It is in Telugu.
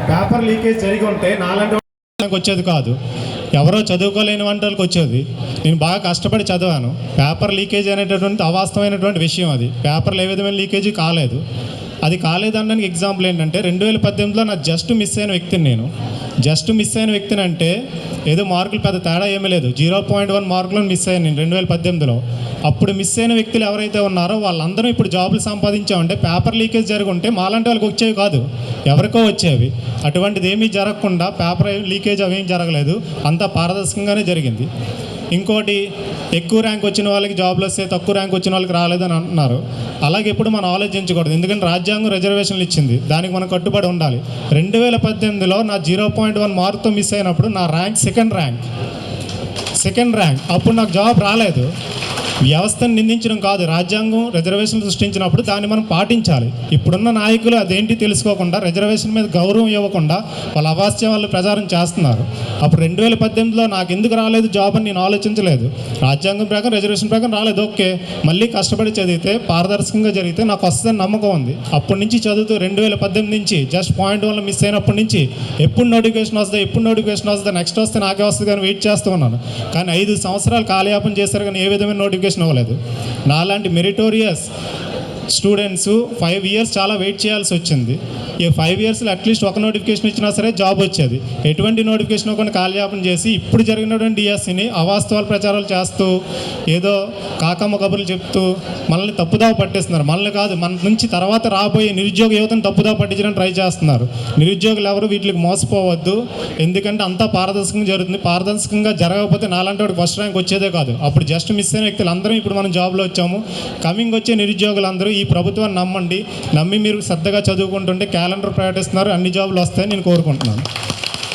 పేపర్ లీకేజ్ జరిగి ఉంటే నాలాంటి వచ్చేది కాదు, ఎవరో చదువుకోలేని వాళ్ళకి వచ్చేది. నేను బాగా కష్టపడి చదివాను. పేపర్ లీకేజ్ అనేటటువంటి అవాస్తవమైనటువంటి విషయం. అది పేపర్లు ఏ విధమైన లీకేజీ కాలేదు. అది కాలేదనడానికి ఎగ్జాంపుల్ ఏంటంటే 2018లో నా జస్ట్ మిస్ అయిన వ్యక్తిని నేను. జస్ట్ మిస్ అయిన వ్యక్తిని అంటే ఏదో మార్కులు పెద్ద తేడా ఏమీ లేదు, 0.1 మార్కులను మిస్ అయ్యాను నేను 2018లో. అప్పుడు మిస్ అయిన వ్యక్తులు ఎవరైతే ఉన్నారో వాళ్ళందరూ ఇప్పుడు జాబులు సంపాదించామంటే పేపర్ లీకేజ్ జరిగి ఉంటే మాలాంటి వాళ్ళకి వచ్చేవి కాదు, ఎవరికో వచ్చేవి. అటువంటిది ఏమీ జరగకుండా పేపర్ లీకేజ్ అవేం జరగలేదు, అంతా పారదర్శకంగానే జరిగింది. ఇంకోటి, ఎక్కువ ర్యాంక్ వచ్చిన వాళ్ళకి జాబ్లు వస్తే తక్కువ ర్యాంక్ వచ్చిన వాళ్ళకి రాలేదని అంటున్నారు. అలాగే ఎప్పుడు మనం ఆలోచించకూడదు, ఎందుకంటే రాజ్యాంగం రిజర్వేషన్లు ఇచ్చింది, దానికి మనం కట్టుబడి ఉండాలి. 2018లో నా 0.1 మార్క్తో మిస్ అయినప్పుడు నా ర్యాంక్ సెకండ్ ర్యాంక్. అప్పుడు నాకు జాబ్ రాలేదు. వ్యవస్థను నిందించడం కాదు, రాజ్యాంగం రిజర్వేషన్ సృష్టించినప్పుడు దాన్ని మనం పాటించాలి. ఇప్పుడున్న నాయకులు అదేంటి తెలుసుకోకుండా రిజర్వేషన్ మీద గౌరవం ఇవ్వకుండా వాళ్ళ అవాస్య వాళ్ళు ప్రచారం చేస్తున్నారు. అప్పుడు 2018లో నాకు ఎందుకు రాలేదు జాబ్ అని నేను ఆలోచించలేదు. రాజ్యాంగం ప్రకారం రిజర్వేషన్ ప్రకారం రాలేదు, ఓకే, మళ్ళీ కష్టపడి చదివితే పారదర్శకంగా జరిగితే నాకు వస్తుందని నమ్మకం ఉంది. అప్పటి నుంచి చదువుతూ 2018 నుంచి జస్ట్ పాయింట్ వల్ల మిస్ అయినప్పటి నుంచి ఎప్పుడు నోటిఫికేషన్ వస్తుంది నెక్స్ట్ వస్తే నాకే వస్తుంది కానీ వెయిట్ చేస్తూ ఉన్నాను. కానీ 5 సంవత్సరాలు కాలయాపన చేశారు కానీ ఏ విధమైన నోటిఫికేషన్ అవ్వలేదు. నాలాంటి మెరిటోరియస్ స్టూడెంట్స్ 5 ఇయర్స్ చాలా వెయిట్ చేయాల్సి వచ్చింది. ఈ 5 ఇయర్స్లో అట్లీస్ట్ ఒక నోటిఫికేషన్ ఇచ్చినా సరే జాబ్ వచ్చేది. ఎటువంటి నోటిఫికేషన్ ఒకటి కాలయాపన చేసి ఇప్పుడు జరిగినటువంటి డిఎస్సిని అవాస్తవాలు ప్రచారాలు చేస్తూ ఏదో కాకమ్మ కబుర్లు చెప్తూ మనల్ని తప్పుదావ పట్టిస్తున్నారు. మనల్ని కాదు, మన నుంచి తర్వాత రాబోయే నిరుద్యోగ యువతను తప్పుదావ పట్టించడానికి ట్రై చేస్తున్నారు. నిరుద్యోగులు ఎవరు వీటికి మోసపోవద్దు, ఎందుకంటే అంతా పారదర్శకంగా జరుగుతుంది. పారదర్శకంగా జరగకపోతే నాలాంటి వాడికి ఫస్ట్ ర్యాంక్ వచ్చేదే కాదు. అప్పుడు జస్ట్ మిస్ అయిన వ్యక్తులు అందరం ఇప్పుడు మనం జాబ్లో వచ్చాము. కమింగ్ వచ్చే నిరుద్యోగులందరూ ఈ ప్రభుత్వాన్ని నమ్మండి, నమ్మి మీరు శ్రద్ధగా చదువుకుంటుంటే క్యాలెండర్ ప్రకటిస్తున్నారు, అన్ని జాబులు వస్తాయని నేను కోరుకుంటున్నాను.